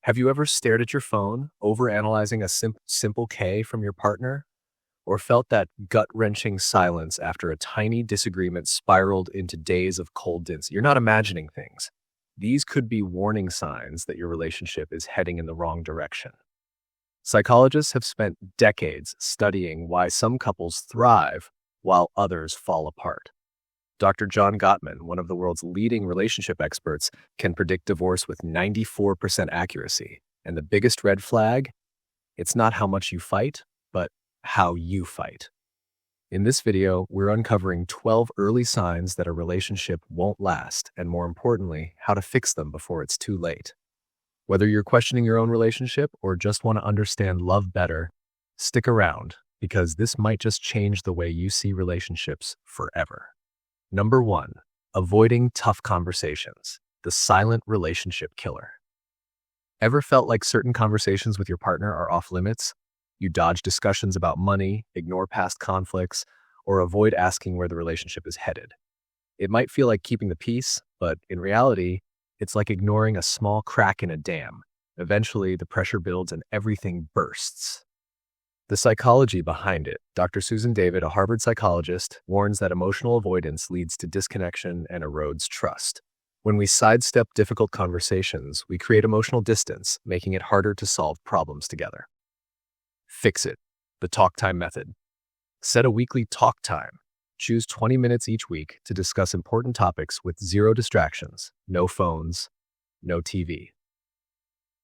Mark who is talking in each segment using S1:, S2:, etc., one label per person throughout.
S1: Have you ever stared at your phone, overanalyzing a simple K from your partner? Or felt that gut-wrenching silence after a tiny disagreement spiraled into days of cold dints? You're not imagining things. These could be warning signs that your relationship is heading in the wrong direction. Psychologists have spent decades studying why some couples thrive while others fall apart. Dr. John Gottman, one of the world's leading relationship experts, can predict divorce with 94% accuracy. And the biggest red flag? It's not how much you fight, but how you fight. In this video, we're uncovering 12 early signs that a relationship won't last, and more importantly, how to fix them before it's too late. Whether you're questioning your own relationship or just want to understand love better, stick around, because this might just change the way you see relationships forever. Number 1, avoiding tough conversations, the silent relationship killer. Ever felt like certain conversations with your partner are off limits? You dodge discussions about money, ignore past conflicts, or avoid asking where the relationship is headed. It might feel like keeping the peace, but in reality, it's like ignoring a small crack in a dam. Eventually, the pressure builds and everything bursts. The psychology behind it. Dr. Susan David, a Harvard psychologist, warns that emotional avoidance leads to disconnection and erodes trust. When we sidestep difficult conversations, we create emotional distance, making it harder to solve problems together. Fix it. The talk time method. Set a weekly talk time. Choose 20 minutes each week to discuss important topics with zero distractions, no phones, no TV.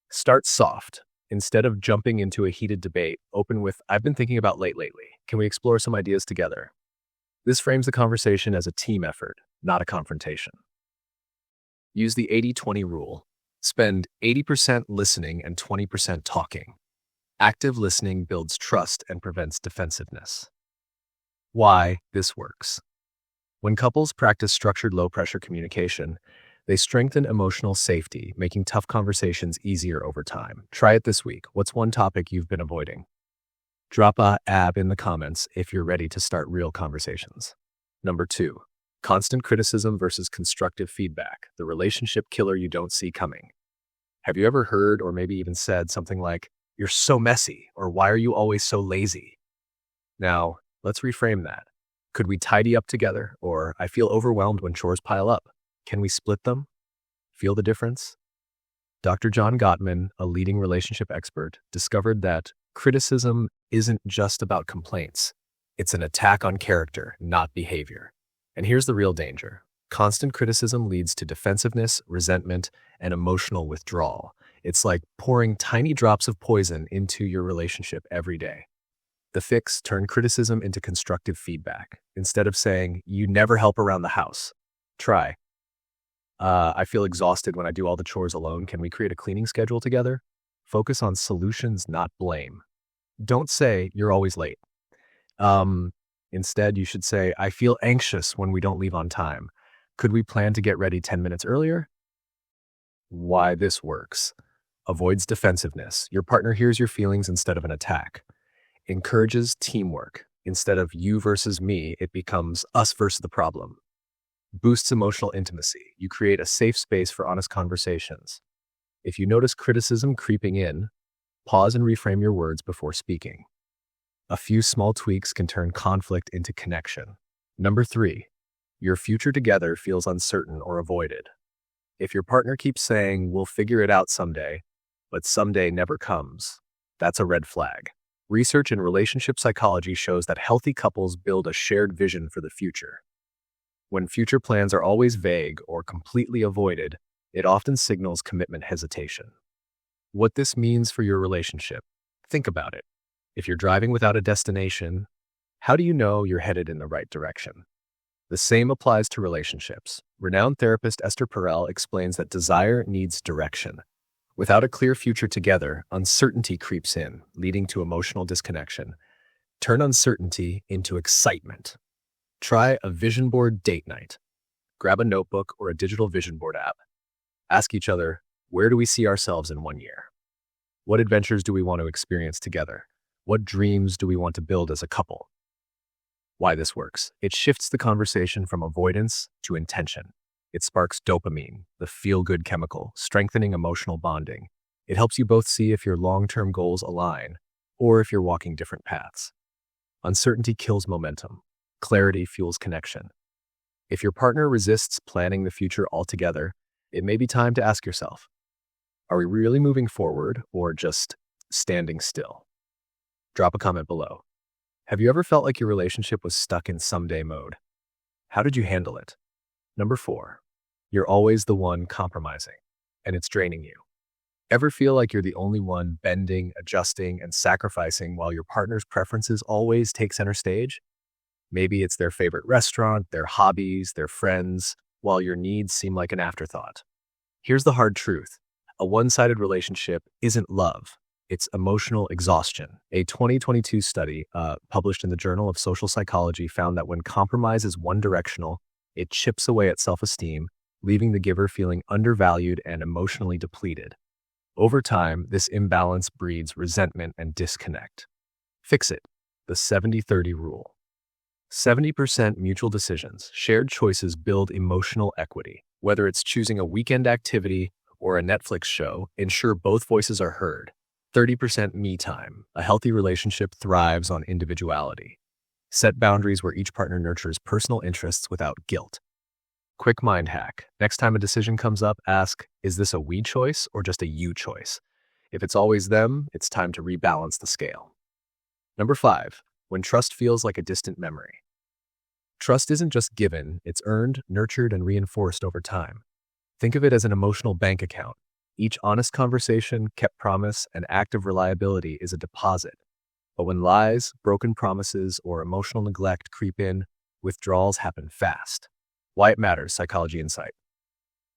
S1: Start soft. Instead of jumping into a heated debate, open with, "I've been thinking about lately. Can we explore some ideas together?" This frames the conversation as a team effort, not a confrontation. Use the 80-20 rule. Spend 80% listening and 20% talking. Active listening builds trust and prevents defensiveness. Why this works. When couples practice structured low-pressure communication, they strengthen emotional safety, making tough conversations easier over time. Try it this week. What's one topic you've been avoiding? Drop a AB in the comments if you're ready to start real conversations. Number 2, constant criticism versus constructive feedback, the relationship killer you don't see coming. Have you ever heard or maybe even said something like, "You're so messy," or "Why are you always so lazy?" Now, let's reframe that. Could we tidy up together? Or, "I feel overwhelmed when chores pile up. Can we split them?" Feel the difference? Dr. John Gottman, a leading relationship expert, discovered that criticism isn't just about complaints. It's an attack on character, not behavior. And here's the real danger. Constant criticism leads to defensiveness, resentment, and emotional withdrawal. It's like pouring tiny drops of poison into your relationship every day. The fix: turn criticism into constructive feedback. Instead of saying, "You never help around the house," try, "I feel exhausted when I do all the chores alone. Can we create a cleaning schedule together?" Focus on solutions, not blame. Don't say, "You're always late." Instead, you should say, "I feel anxious when we don't leave on time. Could we plan to get ready 10 minutes earlier?" Why this works. Avoids defensiveness. Your partner hears your feelings instead of an attack. Encourages teamwork. Instead of you versus me, it becomes us versus the problem. Boosts emotional intimacy. You create a safe space for honest conversations. If you notice criticism creeping in, pause and reframe your words before speaking. A few small tweaks can turn conflict into connection. Number 3, your future together feels uncertain or avoided. If your partner keeps saying, "We'll figure it out someday," but someday never comes, that's a red flag. Research in relationship psychology shows that healthy couples build a shared vision for the future. When future plans are always vague or completely avoided, it often signals commitment hesitation. What this means for your relationship. Think about it. If you're driving without a destination, how do you know you're headed in the right direction? The same applies to relationships. Renowned therapist Esther Perel explains that desire needs direction. Without a clear future together, uncertainty creeps in, leading to emotional disconnection. Turn uncertainty into excitement. Try a vision board date night. Grab a notebook or a digital vision board app. Ask each other, where do we see ourselves in 1 year? What adventures do we want to experience together? What dreams do we want to build as a couple? Why this works. It shifts the conversation from avoidance to intention. It sparks dopamine, the feel-good chemical, strengthening emotional bonding. It helps you both see if your long-term goals align or if you're walking different paths. Uncertainty kills momentum. Clarity fuels connection. If your partner resists planning the future altogether, it may be time to ask yourself, are we really moving forward or just standing still? Drop a comment below. Have you ever felt like your relationship was stuck in someday mode? How did you handle it? Number 4, you're always the one compromising, and it's draining you. Ever feel like you're the only one bending, adjusting, and sacrificing while your partner's preferences always take center stage? Maybe it's their favorite restaurant, their hobbies, their friends, while your needs seem like an afterthought. Here's the hard truth. A one-sided relationship isn't love. It's emotional exhaustion. A 2022 study published in the Journal of Social Psychology found that when compromise is one-directional, it chips away at self-esteem, leaving the giver feeling undervalued and emotionally depleted. Over time, this imbalance breeds resentment and disconnect. Fix it. The 70-30 rule. 70% mutual decisions, shared choices build emotional equity. Whether it's choosing a weekend activity or a Netflix show, ensure both voices are heard. 30% me time. A healthy relationship thrives on individuality. Set boundaries where each partner nurtures personal interests without guilt. Quick mind hack. Next time a decision comes up, ask, is this a we choice or just a you choice? If it's always them, it's time to rebalance the scale. Number 5, when trust feels like a distant memory. Trust isn't just given, it's earned, nurtured, and reinforced over time. Think of it as an emotional bank account. Each honest conversation, kept promise, and act of reliability is a deposit. But when lies, broken promises, or emotional neglect creep in, withdrawals happen fast. Why it matters, Psychology Insight.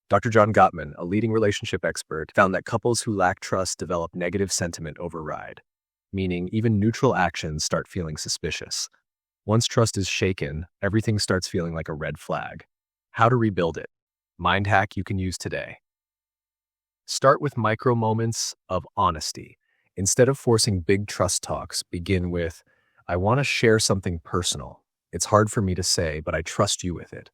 S1: Dr. John Gottman, a leading relationship expert, found that couples who lack trust develop negative sentiment override, meaning even neutral actions start feeling suspicious. Once trust is shaken, everything starts feeling like a red flag. How to rebuild it. Mind hack you can use today. Start with micro moments of honesty. Instead of forcing big trust talks, begin with, I want to share something personal. It's hard for me to say, but I trust you with it.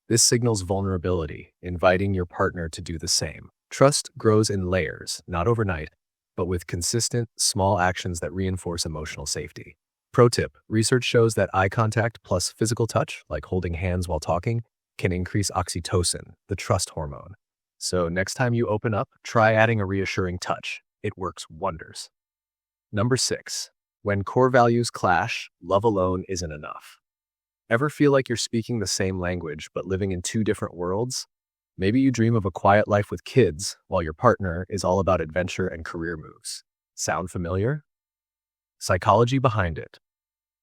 S1: This signals vulnerability, inviting your partner to do the same. Trust grows in layers, not overnight, but with consistent, small actions that reinforce emotional safety. Pro tip, research shows that eye contact plus physical touch, like holding hands while talking, can increase oxytocin, the trust hormone. So next time you open up, try adding a reassuring touch. It works wonders. Number 6, when core values clash, love alone isn't enough. Ever feel like you're speaking the same language but living in two different worlds? Maybe you dream of a quiet life with kids while your partner is all about adventure and career moves. Sound familiar? Psychology behind it.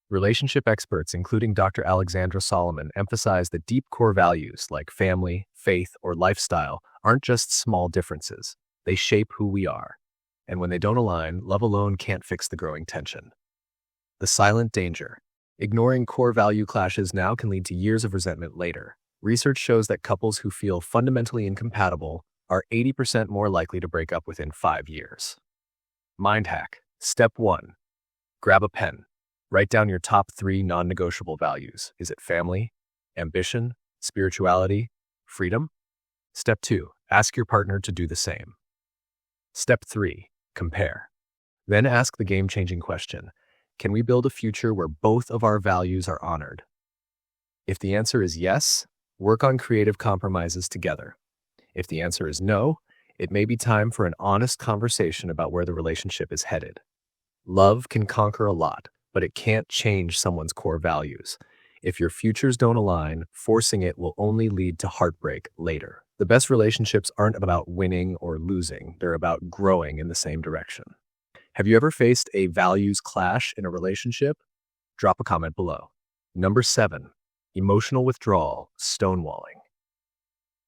S1: Relationship experts, including Dr. Alexandra Solomon, emphasize that deep core values like family, faith, or lifestyle aren't just small differences. They shape who we are. And when they don't align, love alone can't fix the growing tension. The silent danger. Ignoring core value clashes now can lead to years of resentment later. Research shows that couples who feel fundamentally incompatible are 80% more likely to break up within 5 years. Mind hack. Step 1. Grab a pen. Write down your top 3 non-negotiable values. Is it family, ambition, spirituality, freedom? Step 2. Ask your partner to do the same. Step 3. Compare. Then ask the game-changing question. Can we build a future where both of our values are honored? If the answer is yes, work on creative compromises together. If the answer is no, it may be time for an honest conversation about where the relationship is headed. Love can conquer a lot, but it can't change someone's core values. If your futures don't align, forcing it will only lead to heartbreak later. The best relationships aren't about winning or losing. They're about growing in the same direction. Have you ever faced a values clash in a relationship? Drop a comment below. Number 7, emotional withdrawal, stonewalling.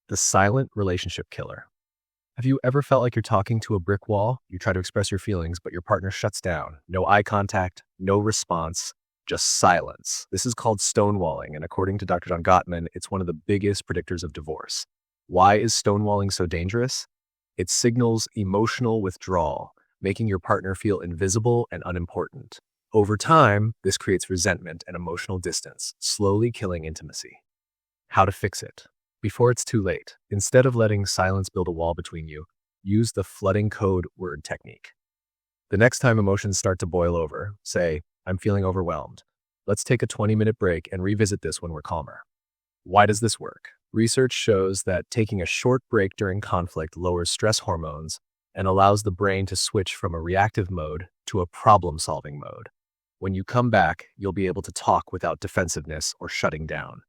S1: The silent relationship killer. Have you ever felt like you're talking to a brick wall? You try to express your feelings, but your partner shuts down. No eye contact, no response, just silence. This is called stonewalling, and according to Dr. John Gottman, it's one of the biggest predictors of divorce. Why is stonewalling so dangerous? It signals emotional withdrawal, making your partner feel invisible and unimportant. Over time, this creates resentment and emotional distance, slowly killing intimacy. How to fix it? Before it's too late, instead of letting silence build a wall between you, Use the flooding code word technique. The next time emotions start to boil over, say, I'm feeling overwhelmed. Let's take a 20-minute break and revisit this when we're calmer. Why does this work? Research shows that taking a short break during conflict lowers stress hormones and allows the brain to switch from a reactive mode to a problem-solving mode. When you come back, you'll be able to talk without defensiveness or shutting down.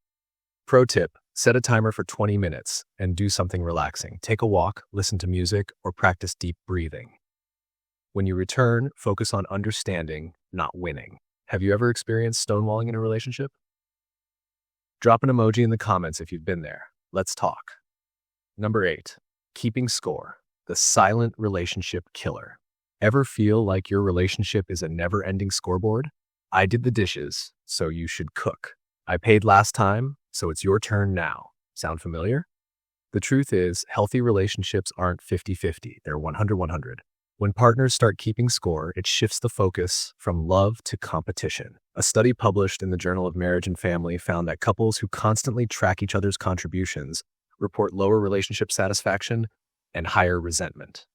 S1: Pro tip, set a timer for 20 minutes and do something relaxing. Take a walk, listen to music, or practice deep breathing. When you return, focus on understanding, not winning. Have you ever experienced stonewalling in a relationship? Drop an emoji in the comments if you've been there. Let's talk. Number 8, keeping score, the silent relationship killer. Ever feel like your relationship is a never-ending scoreboard? I did the dishes, so you should cook. I paid last time, so it's your turn now. Sound familiar? The truth is, healthy relationships aren't 50-50, they're 100-100. When partners start keeping score, it shifts the focus from love to competition. A study published in the Journal of Marriage and Family found that couples who constantly track each other's contributions report lower relationship satisfaction and higher resentment.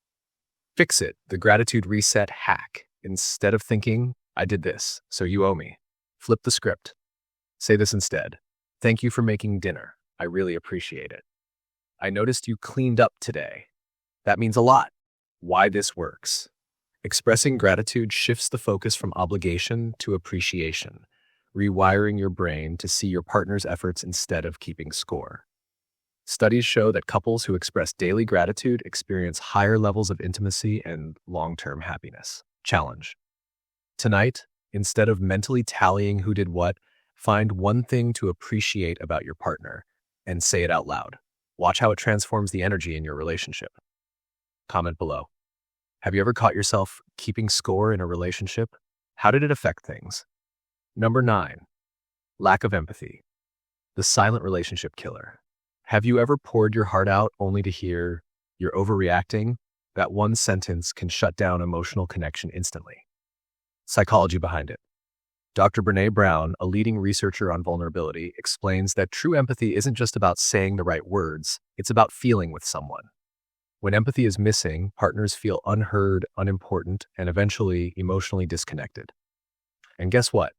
S1: Fix it, the gratitude reset hack. Instead of thinking, I did this, so you owe me. Flip the script. Say this instead. Thank you for making dinner. I really appreciate it. I noticed you cleaned up today. That means a lot. Why this works. Expressing gratitude shifts the focus from obligation to appreciation, rewiring your brain to see your partner's efforts instead of keeping score. Studies show that couples who express daily gratitude experience higher levels of intimacy and long-term happiness. Challenge. Tonight, instead of mentally tallying who did what, find one thing to appreciate about your partner and say it out loud. Watch how it transforms the energy in your relationship. Comment below. Have you ever caught yourself keeping score in a relationship? How did it affect things? Number 9, lack of empathy, the silent relationship killer. Have you ever poured your heart out only to hear you're overreacting? That one sentence can shut down emotional connection instantly. Psychology behind it. Dr. Brené Brown, a leading researcher on vulnerability, explains that true empathy isn't just about saying the right words, it's about feeling with someone. When empathy is missing, partners feel unheard, unimportant, and eventually emotionally disconnected. And guess what?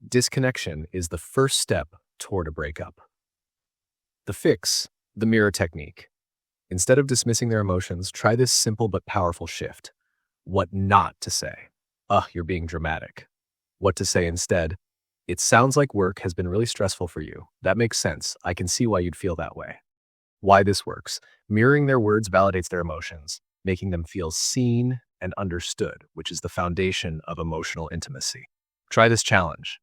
S1: Disconnection is the first step toward a breakup. The fix, the mirror technique. Instead of dismissing their emotions, try this simple but powerful shift. What not to say. You're being dramatic. What to say instead? It sounds like work has been really stressful for you. That makes sense. I can see why you'd feel that way. Why this works. Mirroring their words validates their emotions, making them feel seen and understood, which is the foundation of emotional intimacy. Try this challenge.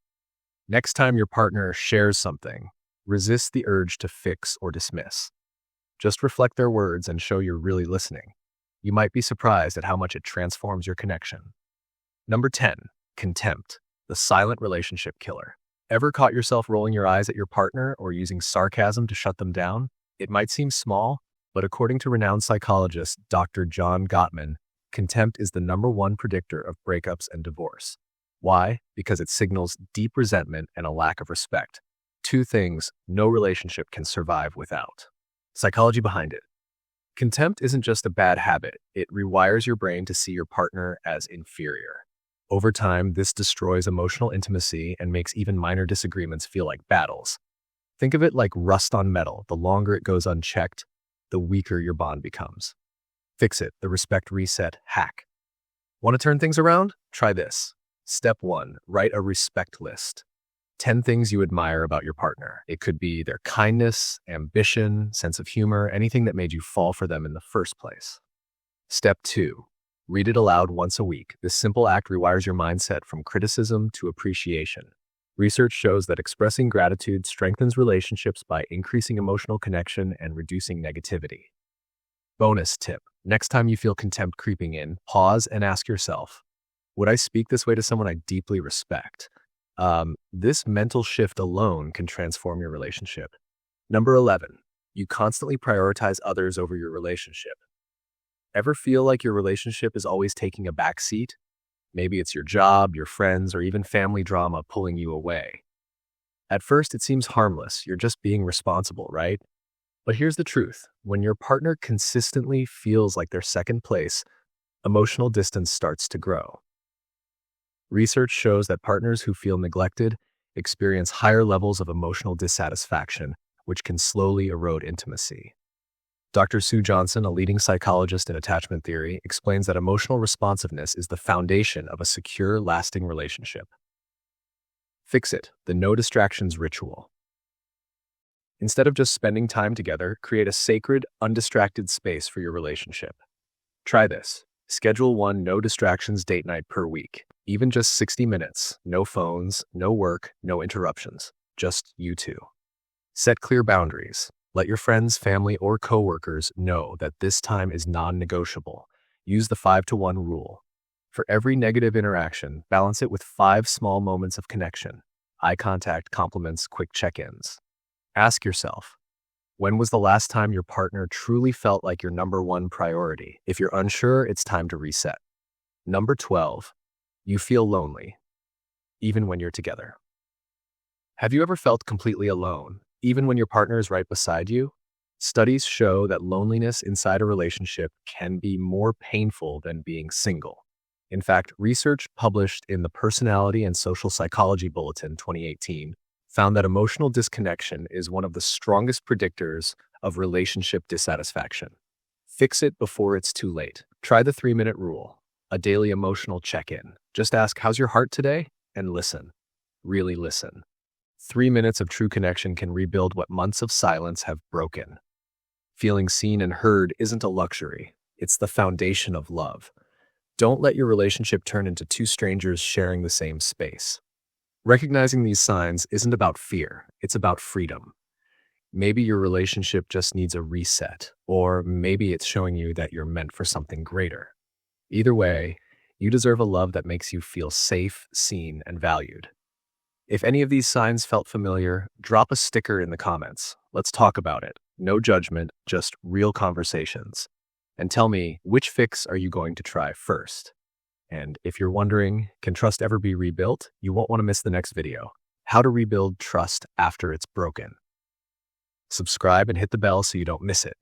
S1: Next time your partner shares something, resist the urge to fix or dismiss. Just reflect their words and show you're really listening. You might be surprised at how much it transforms your connection. Number 10, contempt, the silent relationship killer. Ever caught yourself rolling your eyes at your partner or using sarcasm to shut them down? It might seem small, but according to renowned psychologist Dr. John Gottman, contempt is the #1 predictor of breakups and divorce. Why? Because it signals deep resentment and a lack of respect. 2 things no relationship can survive without. Psychology behind it. Contempt isn't just a bad habit. It rewires your brain to see your partner as inferior. Over time, this destroys emotional intimacy and makes even minor disagreements feel like battles. Think of it like rust on metal. The longer it goes unchecked, the weaker your bond becomes. Fix it, the respect reset hack. Want to turn things around? Try this. Step 1, write a respect list. 10 things you admire about your partner. It could be their kindness, ambition, sense of humor, anything that made you fall for them in the first place. Step 2, read it aloud once a week. This simple act rewires your mindset from criticism to appreciation. Research shows that expressing gratitude strengthens relationships by increasing emotional connection and reducing negativity. Bonus tip. Next time you feel contempt creeping in, pause and ask yourself, would I speak this way to someone I deeply respect? This mental shift alone can transform your relationship. Number 11, you constantly prioritize others over your relationship. Ever feel like your relationship is always taking a back seat? Maybe it's your job, your friends, or even family drama pulling you away. At first, it seems harmless. You're just being responsible, right? But here's the truth. When your partner consistently feels like they're second place, emotional distance starts to grow. Research shows that partners who feel neglected experience higher levels of emotional dissatisfaction, which can slowly erode intimacy. Dr. Sue Johnson, a leading psychologist in attachment theory, explains that emotional responsiveness is the foundation of a secure, lasting relationship. Fix it, the no distractions ritual. Instead of just spending time together, create a sacred, undistracted space for your relationship. Try this. Schedule one no distractions date night per week. Even just 60 minutes. No phones, no work, no interruptions. Just you two. Set clear boundaries. Let your friends, family, or coworkers know that this time is non-negotiable. Use the 5-to-1 rule. For every negative interaction, balance it with 5 small moments of connection. Eye contact, compliments, quick check-ins. Ask yourself, when was the last time your partner truly felt like your number one priority? If you're unsure, it's time to reset. Number 12, you feel lonely, even when you're together. Have you ever felt completely alone, even when your partner is right beside you? Studies show that loneliness inside a relationship can be more painful than being single. In fact, research published in the Personality and Social Psychology Bulletin 2018 found that emotional disconnection is one of the strongest predictors of relationship dissatisfaction. Fix it before it's too late. Try the 3-minute rule, a daily emotional check-in. Just ask, how's your heart today? And listen. Really listen. 3 minutes of true connection can rebuild what months of silence have broken. Feeling seen and heard isn't a luxury. It's the foundation of love. Don't let your relationship turn into two strangers sharing the same space. Recognizing these signs isn't about fear, it's about freedom. Maybe your relationship just needs a reset, or maybe it's showing you that you're meant for something greater. Either way, you deserve a love that makes you feel safe, seen, and valued. If any of these signs felt familiar, drop a sticker in the comments. Let's talk about it. No judgment, just real conversations. And tell me, which fix are you going to try first? And if you're wondering, can trust ever be rebuilt? You won't want to miss the next video. How to rebuild trust after it's broken. Subscribe and hit the bell so you don't miss it.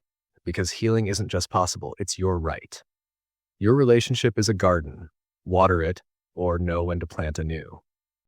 S1: Because healing isn't just possible, it's your right. Your relationship is a garden. Water it, or know when to plant anew.